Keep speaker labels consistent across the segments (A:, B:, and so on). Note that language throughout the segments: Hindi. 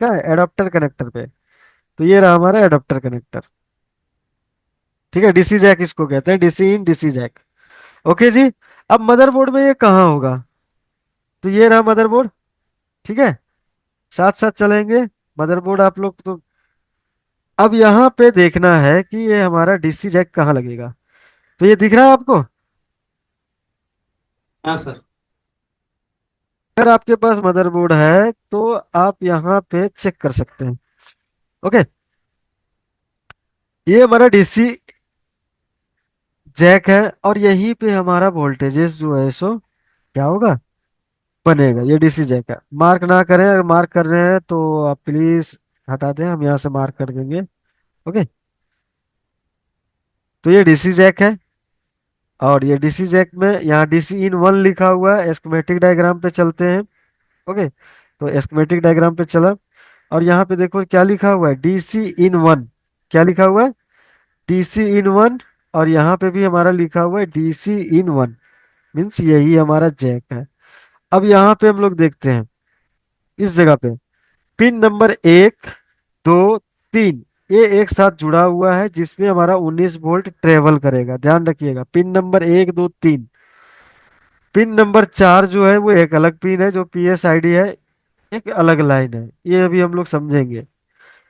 A: का एडाप्टर कनेक्टर पे। तो ये रहा हमारा एडाप्टर कनेक्टर। ठीक है, डीसी जैक इसको कहते हैं, DC in DC jack. Okay जी। अब मदरबोर्ड में ये कहाँ होगा? तो ये रहा मदरबोर्ड। ठीक है, साथ साथ चलेंगे। मदरबोर्ड आप लोग तो अब यहाँ पे देखना है कि ये हमारा डीसी जैक कहाँ लगेगा। तो ये दिख रहा है आपको?
B: हाँ सर।
A: अगर आपके पास मदरबोर्ड है तो आप यहाँ पे चेक कर सकते हैं। ओके, ये हमारा डीसी जैक है और यहीं पे हमारा वोल्टेजेस जो है सो क्या होगा, बनेगा। ये डीसी जैक है। मार्क ना करें, अगर मार्क कर रहे हैं तो आप प्लीज हटा दें, हम यहाँ से मार्क कर देंगे। ओके, तो ये डीसी जैक है। और ये डीसी जैक में यहाँ डीसी इन वन लिखा हुआ है। एस्केमेटिक डायग्राम पे चलते हैं। ओके, तो एस्केमेटिक डायग्राम पे चला और यहाँ पे देखो क्या लिखा हुआ है, डीसी इन वन। क्या लिखा हुआ है? DC in one. और यहाँ पे भी हमारा लिखा हुआ है डीसी इन वन, मीन्स यही हमारा जैक है। अब यहाँ पे हम लोग देखते हैं इस जगह पे पिन नंबर एक, दो, तीन, ये एक साथ जुड़ा हुआ है जिसमें हमारा 19 वोल्ट ट्रेवल करेगा। ध्यान रखिएगा, पिन नंबर एक, दो, तीन। पिन नंबर चार जो है वो एक अलग पिन है, जो पीएसआईडी है, एक अलग लाइन है। ये अभी हम लोग समझेंगे।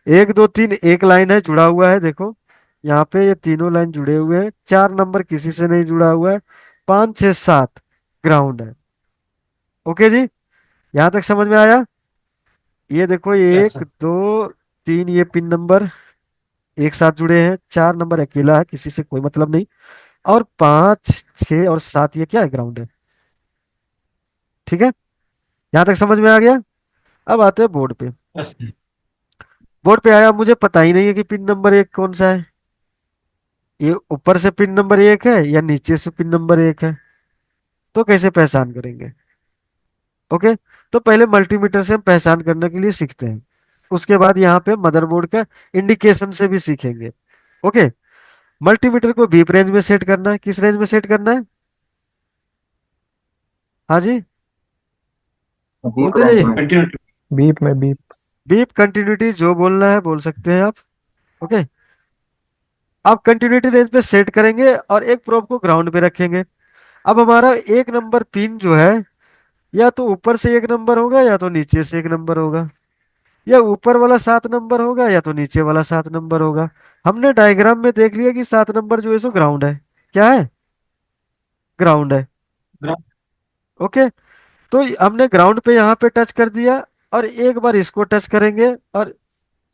A: एक, दो, तीन एक लाइन है, जुड़ा हुआ है। देखो यहाँ पे ये तीनों लाइन जुड़े हुए हैं। चार नंबर किसी से नहीं जुड़ा हुआ है। पाँच, छः, सात ग्राउंड है। ओके जी, यहाँ तक समझ में आया? ये देखो, ये
B: यस
A: एक,
B: सर।
A: दो, तीन ये पिन नंबर एक साथ जुड़े हैं। चार नंबर अकेला है, किसी से कोई मतलब नहीं। और पाँच, छः और सात ये क्या है, ग्राउंड है। ठीक है, यहाँ तक समझ में आ गया? अब आते हैं बोर्ड पे।
B: Yes sir.
A: बोर्ड पे आया, मुझे पता ही नहीं है कि पिन नंबर एक कौन सा है। ये ऊपर से पिन नंबर एक है या नीचे से पिन नंबर एक है, तो कैसे पहचान करेंगे? ओके, तो पहले मल्टीमीटर से हम पहचान करने के लिए सीखते हैं। उसके बाद यहाँ पे मदरबोर्ड का इंडिकेशन से भी सीखेंगे। ओके, मल्टीमीटर को बीप रेंज में सेट करना है। किस रेंज में सेट करना है? हाँ जी,
C: बीप
A: बोलते
C: रेंज
A: जाइए।
C: में।
B: कंटिन्यू।
D: बीप में बीप।
A: बीप कंटिन्यूटी जो बोलना है बोल सकते हैं आप। ओके, आप कंटिन्यूटी रेंज पे सेट करेंगे और एक प्रोब को ग्राउंड पे रखेंगे। अब हमारा एक नंबर पिन जो है, या तो ऊपर से एक नंबर होगा या तो नीचे से एक नंबर होगा। या ऊपर वाला 7 नंबर होगा या तो नीचे वाला 7 नंबर होगा। हमने डायग्राम में देख लिया कि 7 नंबर जो है सो ग्राउंड है। क्या है? ग्राउंड है। ओके, तो हमने ग्राउंड पे यहाँ पे टच कर दिया और एक बार इसको टच करेंगे और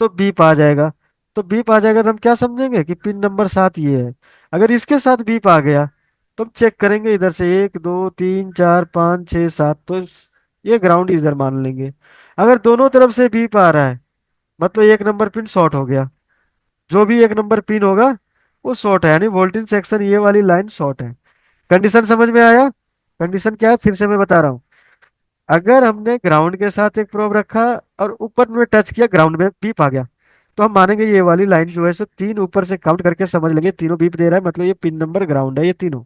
A: तो बीप आ जाएगा। तो बीप आ जाएगा तो हम क्या समझेंगे कि पिन नंबर 7 ये है। अगर इसके साथ बीप आ गया तो हम चेक करेंगे इधर से, एक, दो, तीन, चार, पाँच, छः, सात, तो ये ग्राउंड इधर मान लेंगे। अगर दोनों तरफ से बीप आ रहा है मतलब एक नंबर पिन शॉर्ट हो गया। जो भी एक नंबर पिन होगा वो शॉर्ट है, यानी वोल्टेज सेक्शन ये वाली लाइन शॉर्ट है। कंडीशन समझ में आया? कंडीशन क्या है फिर से मैं बता रहा हूँ। अगर हमने ग्राउंड के साथ एक प्रोब रखा और ऊपर में टच किया, ग्राउंड में बीप आ गया, तो हम मानेंगे ये वाली लाइन जो है सो तीन ऊपर से काउंट करके समझ लेंगे तीनों बीप दे रहा है, मतलब ये पिन नंबर ग्राउंड है ये तीनों।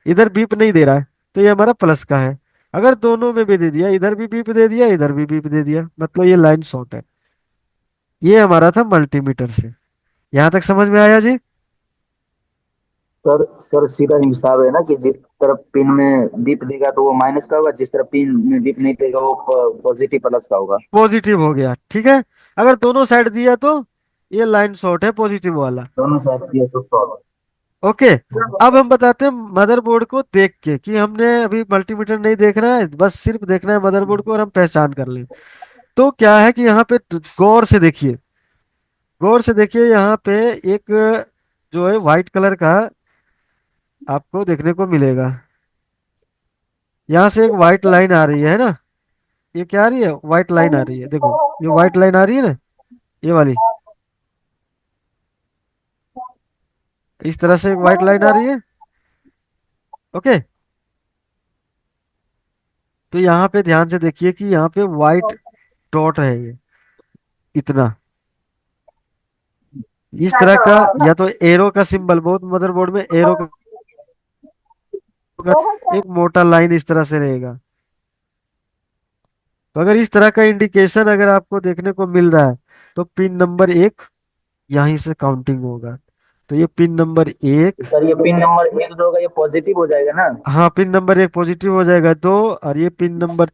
A: इधर बीप नहीं दे रहा है तो ये हमारा प्लस का है। अगर दोनों में भी दे दिया, इधर भी बीप दे दिया इधर भी बीप दे दिया, मतलब ये लाइन शॉर्ट है। ये हमारा था मल्टीमीटर से। यहाँ तक समझ में आया जी?
C: सर सीधा हिसाब है ना कि जिस तरफ पिन में दीप देगा तो वो माइनस का होगा, जिस तरफ पिन में दीप नहीं देगा वो पॉजिटिव प्लस का होगा।
A: पॉजिटिव हो गया, ठीक है। अगर दोनों साइड दिया तो ये लाइन शॉर्ट है पॉजिटिव वाला।
C: दोनों साइड दिए तो सॉल्व।
A: ओके, अब हम बताते हैं मदरबोर्ड को देख के कि हमने अभी मल्टीमीटर नहीं देखना है, बस सिर्फ देखना है मदरबोर्ड को और हम पहचान कर लें। तो क्या है कि यहाँ पे गौर से देखिए, गौर से देखिए यहाँ पे एक जो है व्हाइट कलर का आपको देखने को मिलेगा। यहाँ से एक व्हाइट लाइन आ रही है ना, ये क्या आ रही है, व्हाइट लाइन आ रही है। देखो ये व्हाइट लाइन आ रही है ना, ये वाली, इस तरह से एक व्हाइट लाइन आ रही है। ओके, तो यहाँ पे ध्यान से देखिए कि यहाँ पे व्हाइट डॉट है ये, इतना, इस तरह का। या तो एरो का सिंबल, बहुत मदरबोर्ड में एरो का एक मोटा लाइन इस तरह से रहेगा। तो अगर इस तरह का इंडिकेशन अगर आपको देखने को मिल रहा है तो पिन नंबर 1 यहीं से काउंटिंग होगा। तो ये पिन नंबर
C: तो
A: 1।
C: सर ये पिन नंबर एक जो होगा ये पॉजिटिव हो जाएगा ना?
A: हाँ, पिन नंबर 1 पॉजिटिव हो जाएगा, 2 और ये पिन नंबर